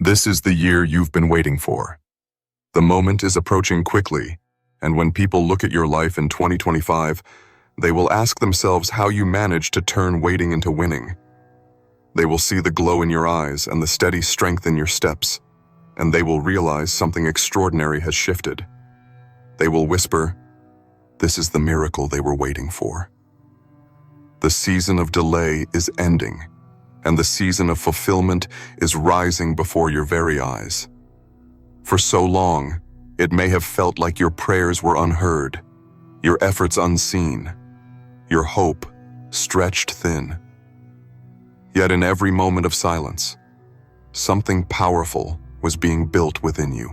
This is the year you've been waiting for. The moment is approaching quickly, and when people look at your life in 2025, they will ask themselves how you managed to turn waiting into winning. They will see the glow in your eyes and the steady strength in your steps, and they will realize something extraordinary has shifted. They will whisper, "This is the miracle they were waiting for." The season of delay is ending, and the season of fulfillment is rising before your very eyes. For so long, it may have felt like your prayers were unheard, your efforts unseen, your hope stretched thin. Yet in every moment of silence, something powerful was being built within you.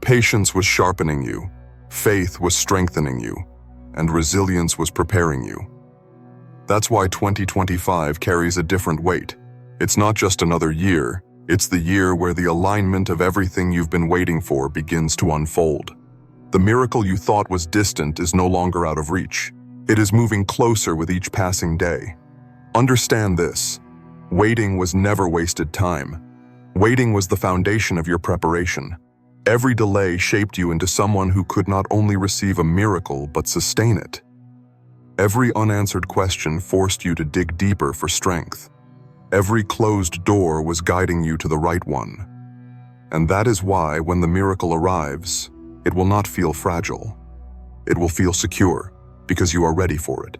Patience was sharpening you, faith was strengthening you, and resilience was preparing you. That's why 2025 carries a different weight. It's not just another year, it's the year where the alignment of everything you've been waiting for begins to unfold. The miracle you thought was distant is no longer out of reach. It is moving closer with each passing day. Understand this: waiting was never wasted time. Waiting was the foundation of your preparation. Every delay shaped you into someone who could not only receive a miracle but sustain it. Every unanswered question forced you to dig deeper for strength. Every closed door was guiding you to the right one. And that is why, when the miracle arrives, it will not feel fragile. It will feel secure, because you are ready for it.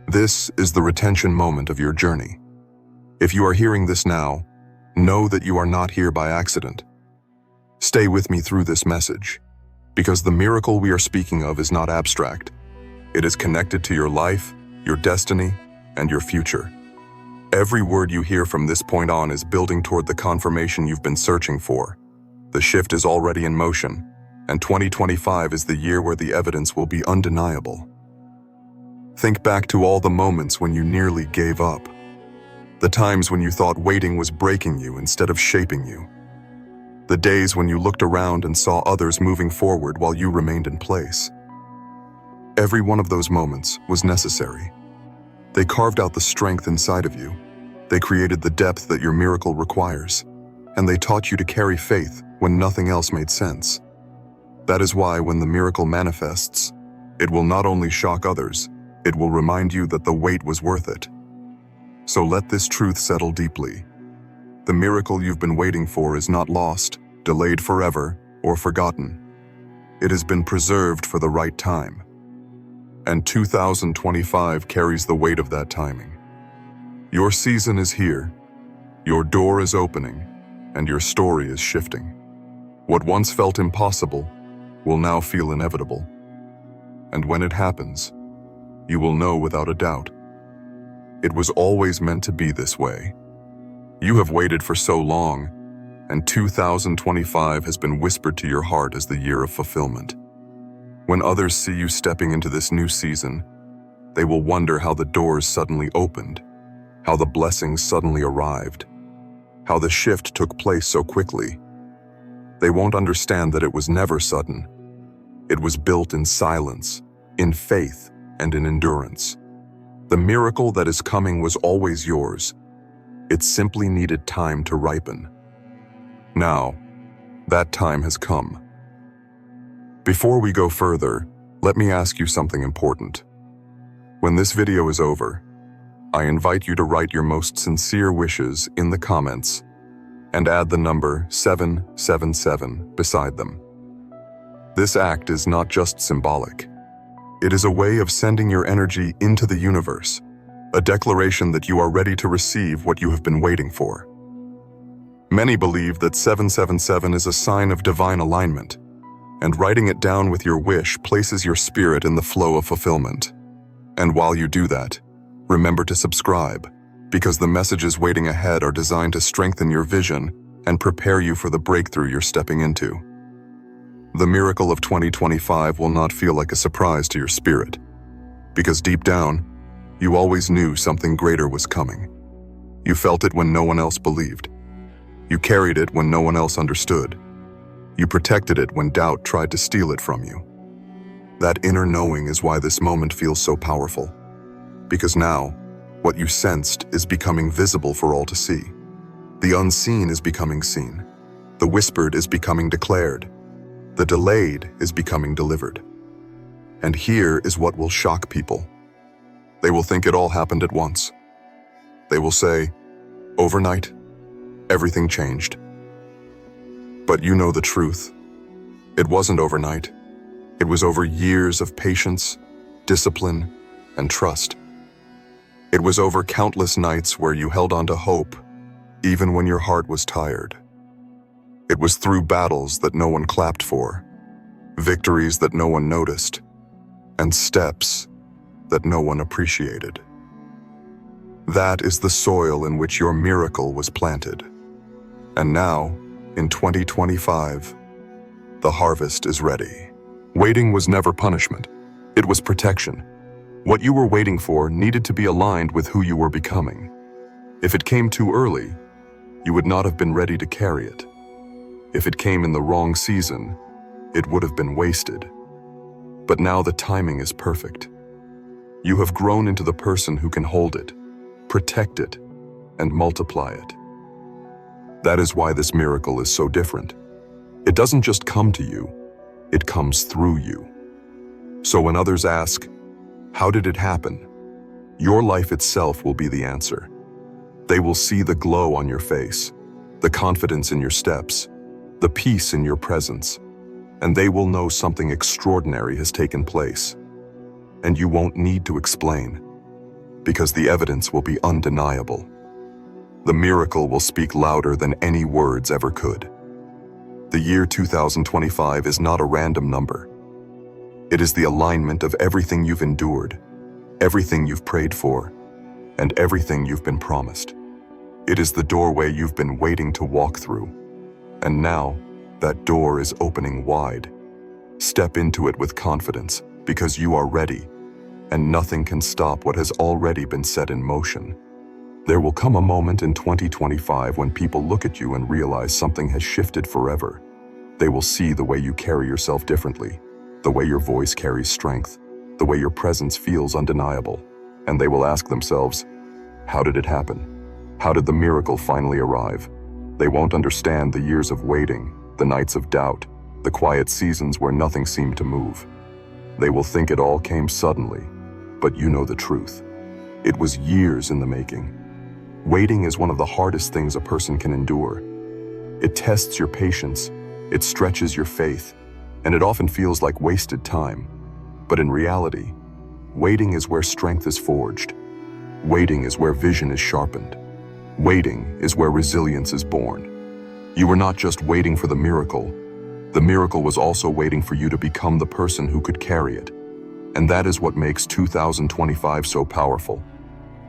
This is the retention moment of your journey. If you are hearing this now, know that you are not here by accident. Stay with me through this message, because the miracle we are speaking of is not abstract. It is connected to your life, your destiny, and your future. Every word you hear from this point on is building toward the confirmation you've been searching for. The shift is already in motion, and 2025 is the year where the evidence will be undeniable. Think back to all the moments when you nearly gave up. The times when you thought waiting was breaking you instead of shaping you. The days when you looked around and saw others moving forward while you remained in place. Every one of those moments was necessary. They carved out the strength inside of you. They created the depth that your miracle requires. And they taught you to carry faith when nothing else made sense. That is why when the miracle manifests, it will not only shock others, it will remind you that the wait was worth it. So let this truth settle deeply. The miracle you've been waiting for is not lost, delayed forever, or forgotten. It has been preserved for the right time. And 2025 carries the weight of that timing. Your season is here, your door is opening, and your story is shifting. What once felt impossible will now feel inevitable. And when it happens, you will know without a doubt. It was always meant to be this way. You have waited for so long, and 2025 has been whispered to your heart as the year of fulfillment. When others see you stepping into this new season, they will wonder how the doors suddenly opened, how the blessings suddenly arrived, how the shift took place so quickly. They won't understand that it was never sudden. It was built in silence, in faith, and in endurance. The miracle that is coming was always yours. It simply needed time to ripen. Now, that time has come. Before we go further, let me ask you something important. When this video is over, I invite you to write your most sincere wishes in the comments and add the number 777 beside them. This act is not just symbolic. It is a way of sending your energy into the universe, a declaration that you are ready to receive what you have been waiting for. Many believe that 777 is a sign of divine alignment, and writing it down with your wish places your spirit in the flow of fulfillment. And while you do that, remember to subscribe, because the messages waiting ahead are designed to strengthen your vision and prepare you for the breakthrough you're stepping into. The miracle of 2025 will not feel like a surprise to your spirit, because deep down, you always knew something greater was coming. You felt it when no one else believed. You carried it when no one else understood. You protected it when doubt tried to steal it from you. That inner knowing is why this moment feels so powerful. Because now, what you sensed is becoming visible for all to see. The unseen is becoming seen. The whispered is becoming declared. The delayed is becoming delivered. And here is what will shock people. They will think it all happened at once. They will say, overnight, everything changed. But you know the truth. It wasn't overnight. It was over years of patience, discipline, and trust. It was over countless nights where you held on to hope, even when your heart was tired. It was through battles that no one clapped for, victories that no one noticed, and steps that no one appreciated. That is the soil in which your miracle was planted. And now, in 2025, the harvest is ready. Waiting was never punishment. It was protection. What you were waiting for needed to be aligned with who you were becoming. If it came too early, you would not have been ready to carry it. If it came in the wrong season, it would have been wasted. But now the timing is perfect. You have grown into the person who can hold it, protect it, and multiply it. That is why this miracle is so different. It doesn't just come to you, it comes through you. So when others ask, how did it happen? Your life itself will be the answer. They will see the glow on your face, the confidence in your steps, the peace in your presence, and they will know something extraordinary has taken place. And you won't need to explain, because the evidence will be undeniable. The miracle will speak louder than any words ever could. The year 2025 is not a random number. It is the alignment of everything you've endured, everything you've prayed for, and everything you've been promised. It is the doorway you've been waiting to walk through. And now, that door is opening wide. Step into it with confidence, because you are ready, and nothing can stop what has already been set in motion. There will come a moment in 2025 when people look at you and realize something has shifted forever. They will see the way you carry yourself differently, the way your voice carries strength, the way your presence feels undeniable, and they will ask themselves, how did it happen? How did the miracle finally arrive? They won't understand the years of waiting, the nights of doubt, the quiet seasons where nothing seemed to move. They will think it all came suddenly, but you know the truth. It was years in the making. Waiting is one of the hardest things a person can endure. It tests your patience, it stretches your faith, and it often feels like wasted time. But in reality, waiting is where strength is forged. Waiting is where vision is sharpened. Waiting is where resilience is born. You were not just waiting for the miracle was also waiting for you to become the person who could carry it. And that is what makes 2025 so powerful.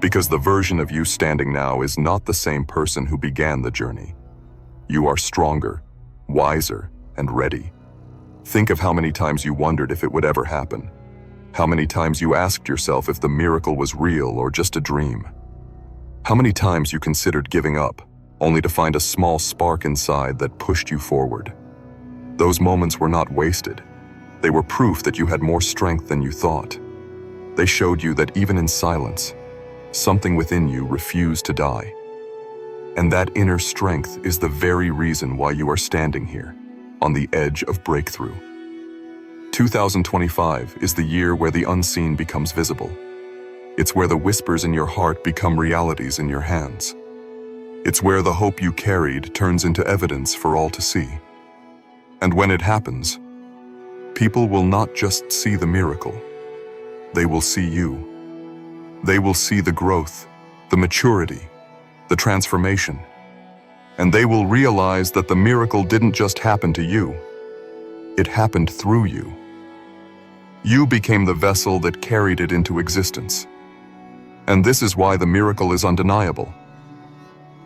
Because the version of you standing now is not the same person who began the journey. You are stronger, wiser, and ready. Think of how many times you wondered if it would ever happen. How many times you asked yourself if the miracle was real or just a dream. How many times you considered giving up, only to find a small spark inside that pushed you forward. Those moments were not wasted. They were proof that you had more strength than you thought. They showed you that even in silence, something within you refused to die. And that inner strength is the very reason why you are standing here, on the edge of breakthrough. 2025 is the year where the unseen becomes visible. It's where the whispers in your heart become realities in your hands. It's where the hope you carried turns into evidence for all to see. And when it happens, people will not just see the miracle, they will see you. They will see the growth, the maturity, the transformation. And they will realize that the miracle didn't just happen to you, it happened through you. You became the vessel that carried it into existence. And this is why the miracle is undeniable.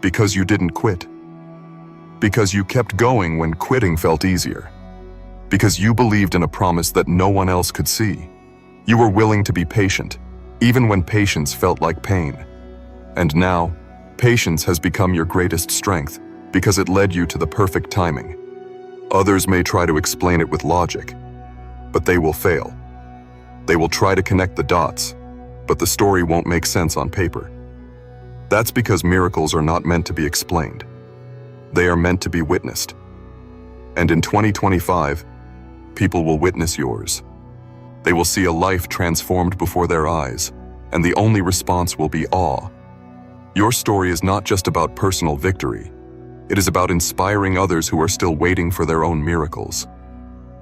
Because you didn't quit. Because you kept going when quitting felt easier. Because you believed in a promise that no one else could see. You were willing to be patient, even when patience felt like pain. And now, patience has become your greatest strength because it led you to the perfect timing. Others may try to explain it with logic, but they will fail. They will try to connect the dots, but the story won't make sense on paper. That's because miracles are not meant to be explained. They are meant to be witnessed. And in 2025, people will witness yours. They will see a life transformed before their eyes, and the only response will be awe. Your story is not just about personal victory. It is about inspiring others who are still waiting for their own miracles.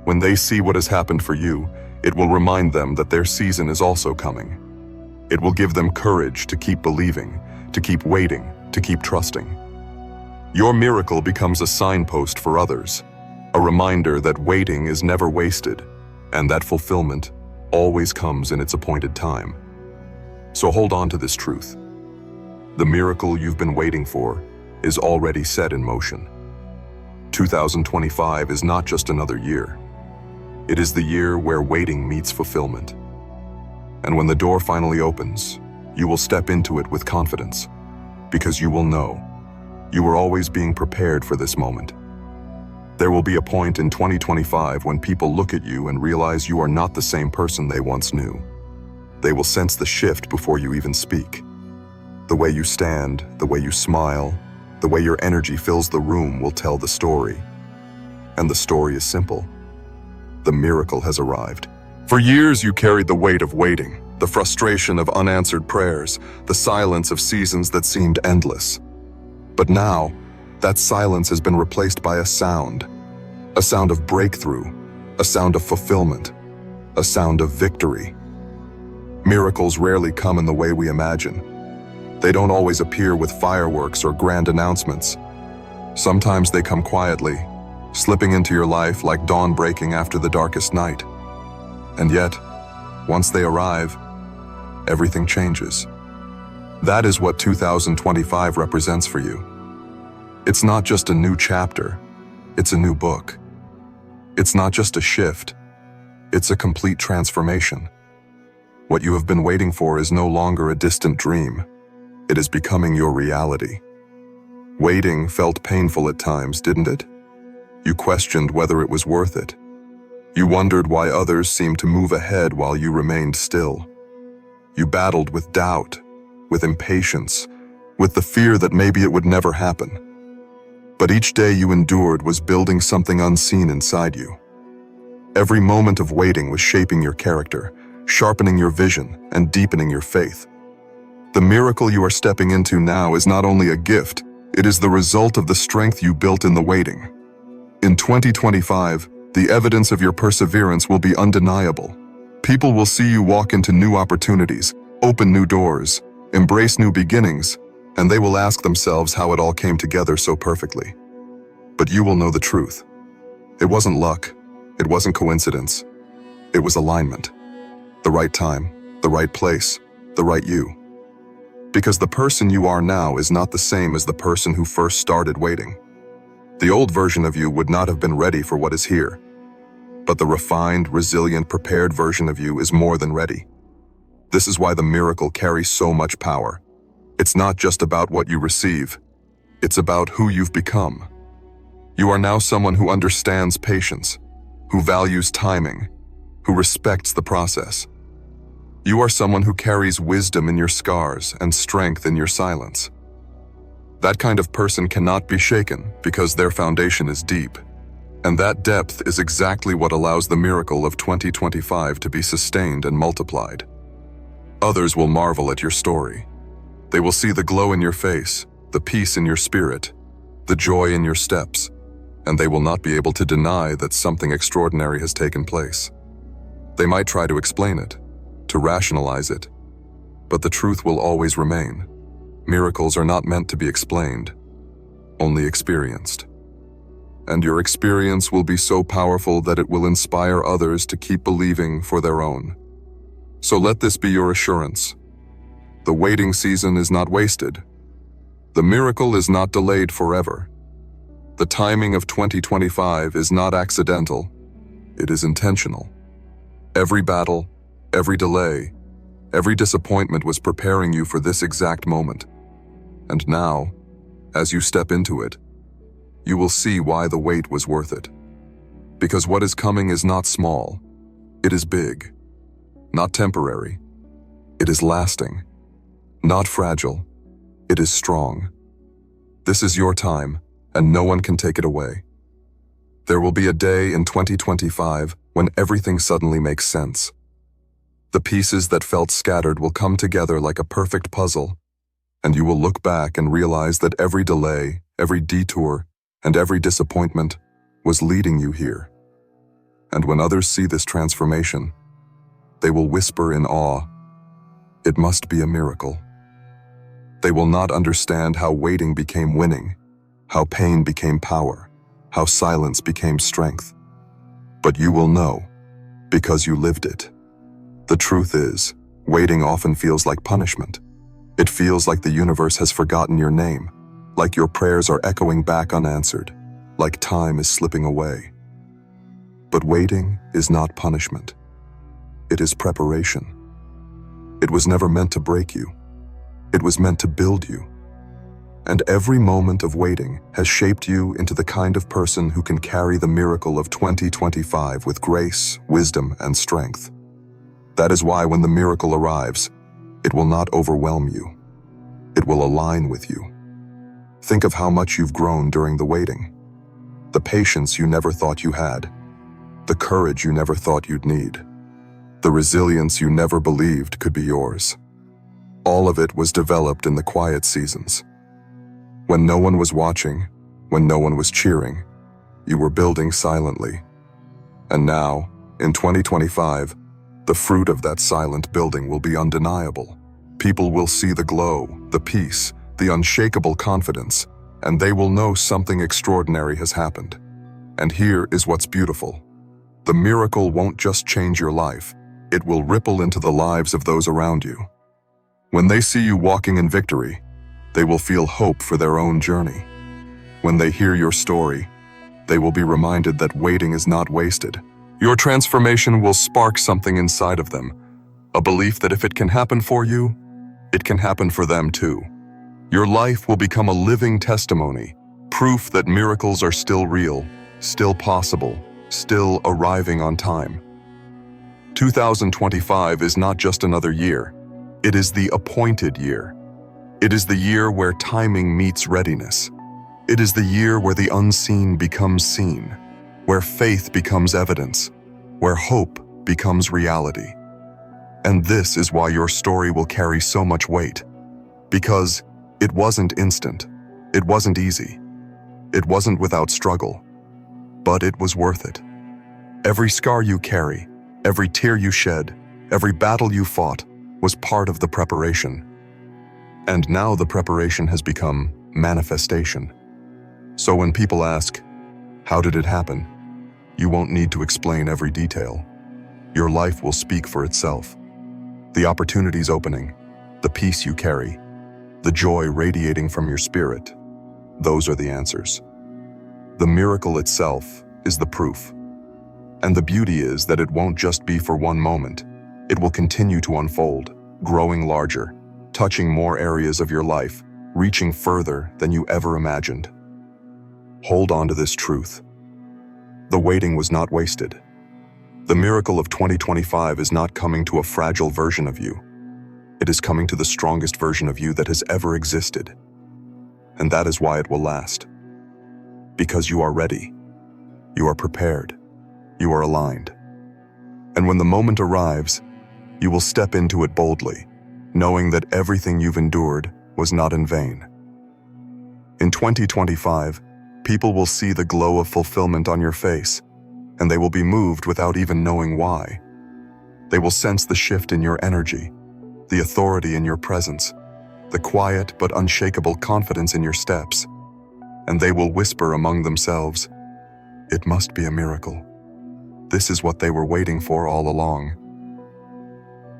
When they see what has happened for you, it will remind them that their season is also coming. It will give them courage to keep believing, to keep waiting, to keep trusting. Your miracle becomes a signpost for others, a reminder that waiting is never wasted, and that fulfillment always comes in its appointed time. So hold on to this truth. The miracle you've been waiting for is already set in motion. 2025 is not just another year. It is the year where waiting meets fulfillment. And when the door finally opens, you will step into it with confidence, because you will know you were always being prepared for this moment. There will be a point in 2025 when people look at you and realize you are not the same person they once knew. They will sense the shift before you even speak. The way you stand, the way you smile, the way your energy fills the room will tell the story. And the story is simple. The miracle has arrived. For years you carried the weight of waiting, the frustration of unanswered prayers, the silence of seasons that seemed endless. But now, that silence has been replaced by a sound of breakthrough, a sound of fulfillment, a sound of victory. Miracles rarely come in the way we imagine. They don't always appear with fireworks or grand announcements. Sometimes they come quietly, slipping into your life like dawn breaking after the darkest night. And yet, once they arrive, everything changes. That is what 2025 represents for you. It's not just a new chapter, it's a new book. It's not just a shift, it's a complete transformation. What you have been waiting for is no longer a distant dream. It is becoming your reality. Waiting felt painful at times, didn't it? You questioned whether it was worth it. You wondered why others seemed to move ahead while you remained still. You battled with doubt, with impatience, with the fear that maybe it would never happen. But each day you endured was building something unseen inside you. Every moment of waiting was shaping your character, sharpening your vision, and deepening your faith. The miracle you are stepping into now is not only a gift, it is the result of the strength you built in the waiting. In 2025, the evidence of your perseverance will be undeniable. People will see you walk into new opportunities, open new doors, embrace new beginnings, and they will ask themselves how it all came together so perfectly. But you will know the truth. It wasn't luck. It wasn't coincidence. It was alignment. The right time, the right place, the right you. Because the person you are now is not the same as the person who first started waiting. The old version of you would not have been ready for what is here. But the refined, resilient, prepared version of you is more than ready. This is why the miracle carries so much power. It's not just about what you receive. It's about who you've become. You are now someone who understands patience, who values timing, who respects the process. You are someone who carries wisdom in your scars and strength in your silence. That kind of person cannot be shaken because their foundation is deep. And that depth is exactly what allows the miracle of 2025 to be sustained and multiplied. Others will marvel at your story. They will see the glow in your face, the peace in your spirit, the joy in your steps, and they will not be able to deny that something extraordinary has taken place. They might try to explain it, to rationalize it, but the truth will always remain. Miracles are not meant to be explained, only experienced. And your experience will be so powerful that it will inspire others to keep believing for their own. So let this be your assurance. The waiting season is not wasted. The miracle is not delayed forever. The timing of 2025 is not accidental. It is intentional. Every battle, every delay, every disappointment was preparing you for this exact moment. And now, as you step into it, you will see why the wait was worth it. Because what is coming is not small. It is big. Not temporary. It is lasting. Not fragile. It is strong. This is your time, and no one can take it away. There will be a day in 2025 when everything suddenly makes sense. The pieces that felt scattered will come together like a perfect puzzle, and you will look back and realize that every delay, every detour, and every disappointment was leading you here. And when others see this transformation, they will whisper in awe, "It must be a miracle." They will not understand how waiting became winning, how pain became power, how silence became strength. But you will know, because you lived it. The truth is, waiting often feels like punishment. It feels like the universe has forgotten your name, like your prayers are echoing back unanswered, like time is slipping away. But waiting is not punishment. It is preparation. It was never meant to break you. It was meant to build you. And every moment of waiting has shaped you into the kind of person who can carry the miracle of 2025 with grace, wisdom, and strength. That is why when the miracle arrives, it will not overwhelm you. It will align with you. Think of how much you've grown during the waiting. The patience you never thought you had. The courage you never thought you'd need. The resilience you never believed could be yours. All of it was developed in the quiet seasons. When no one was watching, when no one was cheering, you were building silently. And now, in 2025, the fruit of that silent building will be undeniable. People will see the glow, the peace, the unshakable confidence, and they will know something extraordinary has happened. And here is what's beautiful. The miracle won't just change your life, it will ripple into the lives of those around you. When they see you walking in victory, they will feel hope for their own journey. When they hear your story, they will be reminded that waiting is not wasted. Your transformation will spark something inside of them, a belief that if it can happen for you, it can happen for them too. Your life will become a living testimony, proof that miracles are still real, still possible, still arriving on time. 2025 is not just another year, it is the appointed year. It is the year where timing meets readiness. It is the year where the unseen becomes seen, where faith becomes evidence, where hope becomes reality. And this is why your story will carry so much weight. Because it wasn't instant, it wasn't easy, it wasn't without struggle, but it was worth it. Every scar you carry, every tear you shed, every battle you fought was part of the preparation. And now the preparation has become manifestation. So when people ask, "How did it happen?" you won't need to explain every detail. Your life will speak for itself. The opportunities opening, the peace you carry, the joy radiating from your spirit, those are the answers. The miracle itself is the proof. And the beauty is that it won't just be for one moment. It will continue to unfold, growing larger, touching more areas of your life, reaching further than you ever imagined. Hold on to this truth. The waiting was not wasted. The miracle of 2025 is not coming to a fragile version of you. It is coming to the strongest version of you that has ever existed. And that is why it will last. Because you are ready. You are prepared. You are aligned. And when the moment arrives, you will step into it boldly, knowing that everything you've endured was not in vain. In 2025, people will see the glow of fulfillment on your face, and they will be moved without even knowing why. They will sense the shift in your energy, the authority in your presence, the quiet but unshakable confidence in your steps, and they will whisper among themselves, "It must be a miracle." This is what they were waiting for all along.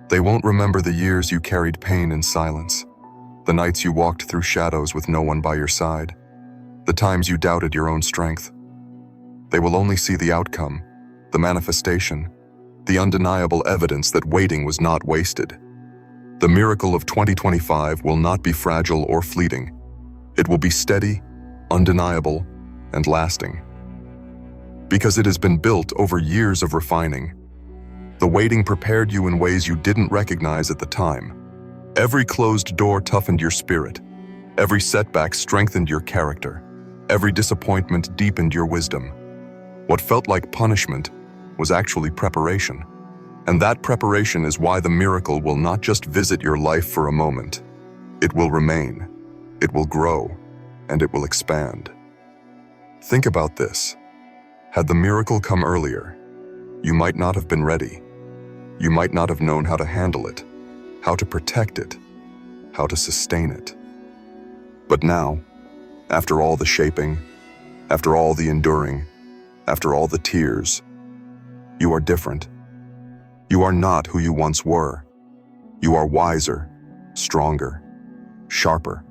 They won't remember the years you carried pain in silence, the nights you walked through shadows with no one by your side, the times you doubted your own strength. They will only see the outcome, the manifestation, the undeniable evidence that waiting was not wasted. The miracle of 2025 will not be fragile or fleeting. It will be steady, undeniable, and lasting. Because it has been built over years of refining. The waiting prepared you in ways you didn't recognize at the time. Every closed door toughened your spirit. Every setback strengthened your character. Every disappointment deepened your wisdom. What felt like punishment was actually preparation. And that preparation is why the miracle will not just visit your life for a moment. It will remain, it will grow, and it will expand. Think about this. Had the miracle come earlier, you might not have been ready. You might not have known how to handle it, how to protect it, how to sustain it. But now, after all the shaping, after all the enduring, after all the tears, you are different. You are not who you once were. You are wiser, stronger, sharper.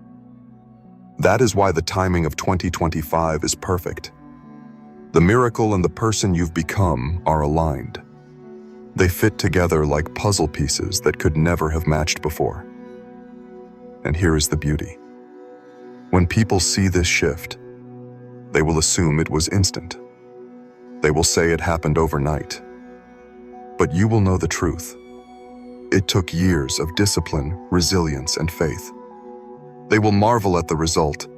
That is why the timing of 2025 is perfect. The miracle and the person you've become are aligned. They fit together like puzzle pieces that could never have matched before. And here is the beauty. When people see this shift, they will assume it was instant. They will say it happened overnight. But you will know the truth. It took years of discipline, resilience, and faith. They will marvel at the result,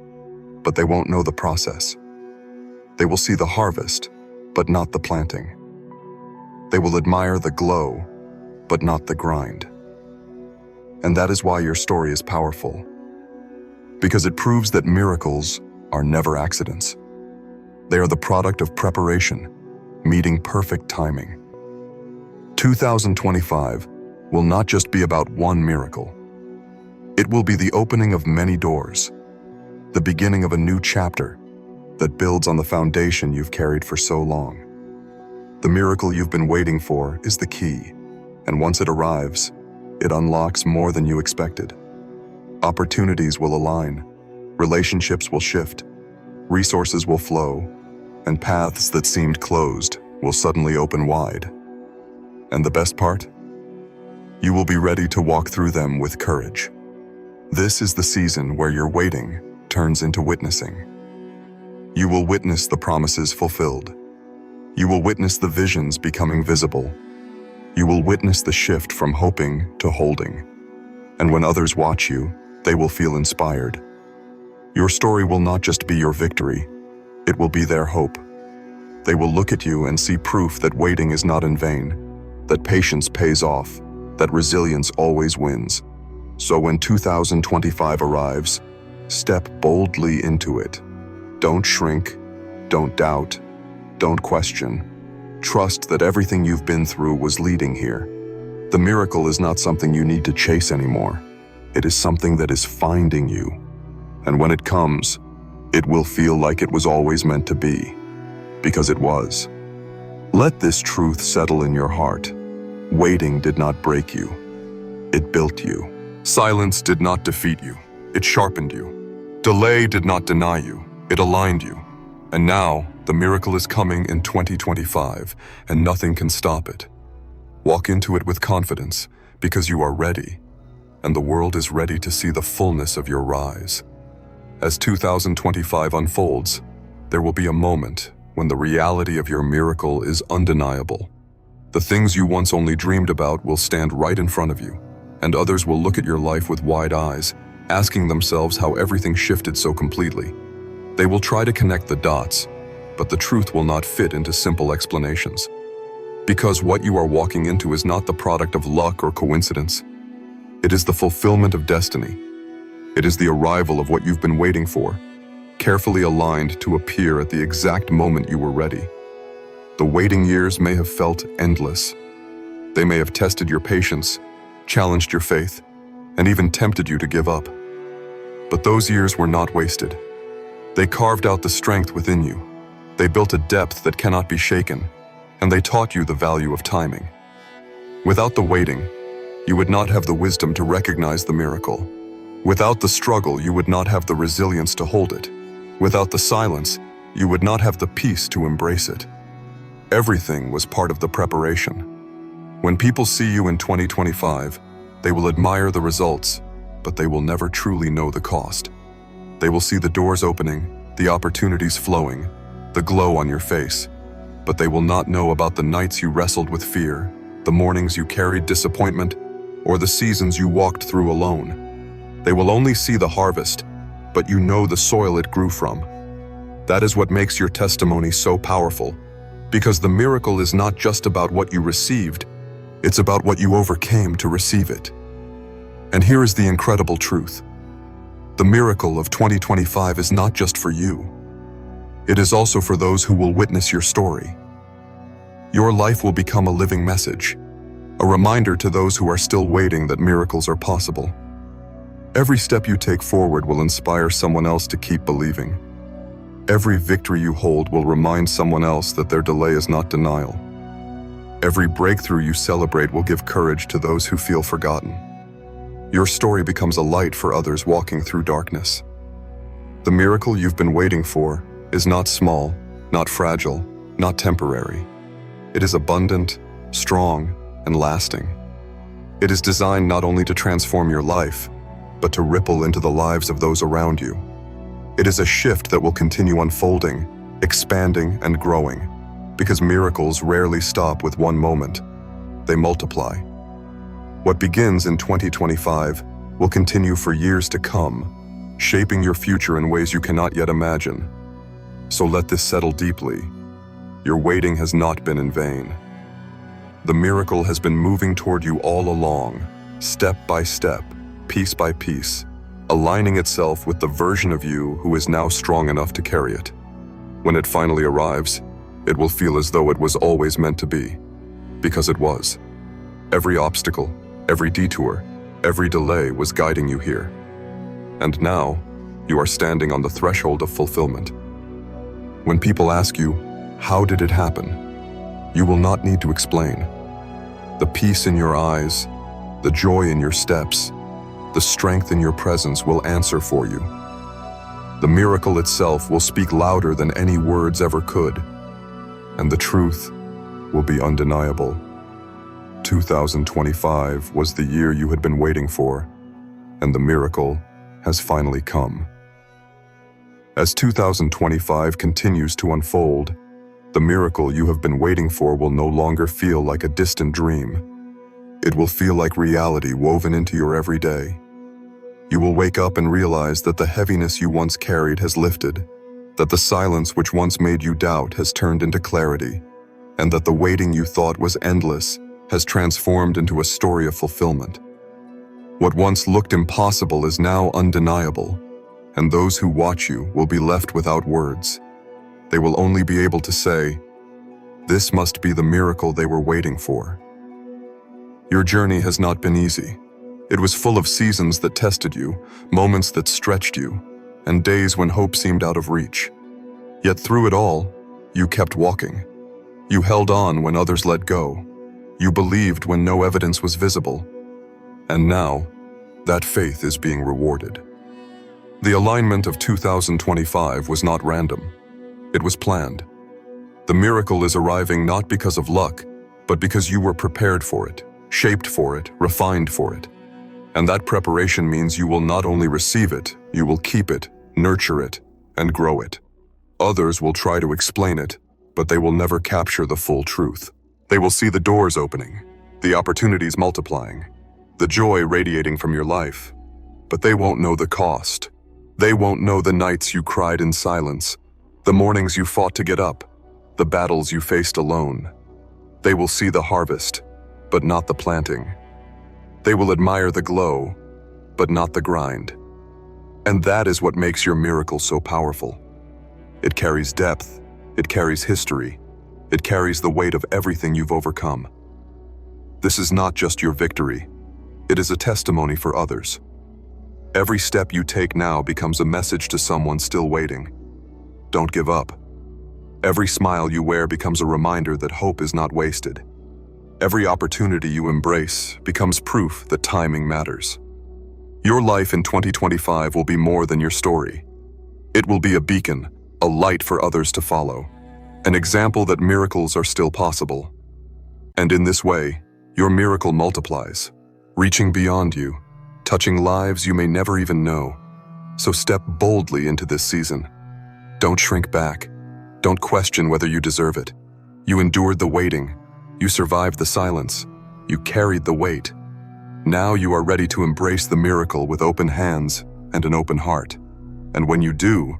but they won't know the process. They will see the harvest, but not the planting. They will admire the glow, but not the grind. And that is why your story is powerful. Because it proves that miracles are never accidents. They are the product of preparation, meeting perfect timing. 2025 will not just be about one miracle. It will be the opening of many doors, the beginning of a new chapter that builds on the foundation you've carried for so long. The miracle you've been waiting for is the key, and once it arrives, it unlocks more than you expected. Opportunities will align, relationships will shift, resources will flow, and paths that seemed closed will suddenly open wide. And the best part? You will be ready to walk through them with courage. This is the season where your waiting turns into witnessing. You will witness the promises fulfilled. You will witness the visions becoming visible. You will witness the shift from hoping to holding. And when others watch you, they will feel inspired. Your story will not just be your victory, it will be their hope. They will look at you and see proof that waiting is not in vain, that patience pays off, that resilience always wins. So when 2025 arrives, step boldly into it. Don't shrink, don't doubt, don't question. Trust that everything you've been through was leading here. The miracle is not something you need to chase anymore. It is something that is finding you. And when it comes, it will feel like it was always meant to be. Because it was. Let this truth settle in your heart. Waiting did not break you. It built you. Silence did not defeat you. It sharpened you. Delay did not deny you. It aligned you. And now, the miracle is coming in 2025, and nothing can stop it. Walk into it with confidence, because you are ready, and the world is ready to see the fullness of your rise. As 2025 unfolds, there will be a moment when the reality of your miracle is undeniable. The things you once only dreamed about will stand right in front of you, and others will look at your life with wide eyes, asking themselves how everything shifted so completely. They will try to connect the dots, but the truth will not fit into simple explanations. Because what you are walking into is not the product of luck or coincidence. It is the fulfillment of destiny. It is the arrival of what you've been waiting for, carefully aligned to appear at the exact moment you were ready. The waiting years may have felt endless. They may have tested your patience, challenged your faith, and even tempted you to give up. But those years were not wasted. They carved out the strength within you. They built a depth that cannot be shaken, and they taught you the value of timing. Without the waiting, you would not have the wisdom to recognize the miracle. Without the struggle, you would not have the resilience to hold it. Without the silence, you would not have the peace to embrace it. Everything was part of the preparation. When people see you in 2025, they will admire the results, but they will never truly know the cost. They will see the doors opening, the opportunities flowing, the glow on your face, but they will not know about the nights you wrestled with fear, the mornings you carried disappointment, or the seasons you walked through alone. They will only see the harvest, but you know the soil it grew from. That is what makes your testimony so powerful, because the miracle is not just about what you received, it's about what you overcame to receive it. And here is the incredible truth. The miracle of 2025 is not just for you. It is also for those who will witness your story. Your life will become a living message, a reminder to those who are still waiting that miracles are possible. Every step you take forward will inspire someone else to keep believing. Every victory you hold will remind someone else that their delay is not denial. Every breakthrough you celebrate will give courage to those who feel forgotten. Your story becomes a light for others walking through darkness. The miracle you've been waiting for is not small, not fragile, not temporary. It is abundant, strong, and lasting. It is designed not only to transform your life, but to ripple into the lives of those around you. It is a shift that will continue unfolding, expanding, and growing, because miracles rarely stop with one moment. They multiply. What begins in 2025 will continue for years to come, shaping your future in ways you cannot yet imagine. So let this settle deeply. Your waiting has not been in vain. The miracle has been moving toward you all along, step by step, piece by piece, aligning itself with the version of you who is now strong enough to carry it. When it finally arrives, it will feel as though it was always meant to be, because it was. Every obstacle, every detour, every delay was guiding you here. And now, you are standing on the threshold of fulfillment. When people ask you, how did it happen? You will not need to explain. The peace in your eyes, the joy in your steps, the strength in your presence will answer for you. The miracle itself will speak louder than any words ever could, and the truth will be undeniable. 2025 was the year you had been waiting for, and the miracle has finally come. As 2025 continues to unfold, the miracle you have been waiting for will no longer feel like a distant dream. It will feel like reality woven into your everyday. You will wake up and realize that the heaviness you once carried has lifted, that the silence which once made you doubt has turned into clarity, and that the waiting you thought was endless has transformed into a story of fulfillment. What once looked impossible is now undeniable, and those who watch you will be left without words. They will only be able to say, "This must be the miracle they were waiting for." Your journey has not been easy. It was full of seasons that tested you, moments that stretched you, and days when hope seemed out of reach. Yet through it all, you kept walking. You held on when others let go. You believed when no evidence was visible. And now, that faith is being rewarded. The alignment of 2025 was not random. It was planned. The miracle is arriving not because of luck, but because you were prepared for it, shaped for it, refined for it. And that preparation means you will not only receive it, you will keep it, nurture it, and grow it. Others will try to explain it, but they will never capture the full truth. They will see the doors opening, the opportunities multiplying, the joy radiating from your life, but they won't know the cost. They won't know the nights you cried in silence, the mornings you fought to get up, the battles you faced alone. They will see the harvest, but not the planting. They will admire the glow, but not the grind. And that is what makes your miracle so powerful. It carries depth, it carries history, it carries the weight of everything you've overcome. This is not just your victory, it is a testimony for others. Every step you take now becomes a message to someone still waiting. Don't give up. Every smile you wear becomes a reminder that hope is not wasted. Every opportunity you embrace becomes proof that timing matters. Your life in 2025 will be more than your story. It will be a beacon, a light for others to follow, an example that miracles are still possible. And in this way, your miracle multiplies, reaching beyond you, touching lives you may never even know. So step boldly into this season. Don't shrink back. Don't question whether you deserve it. You endured the waiting. You survived the silence. You carried the weight. Now you are ready to embrace the miracle with open hands and an open heart. And when you do,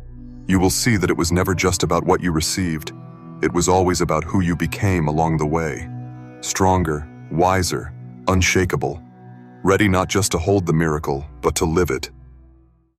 You will see that it was never just about what you received. It was always about who you became along the way. Stronger, wiser, unshakable. Ready not just to hold the miracle, but to live it.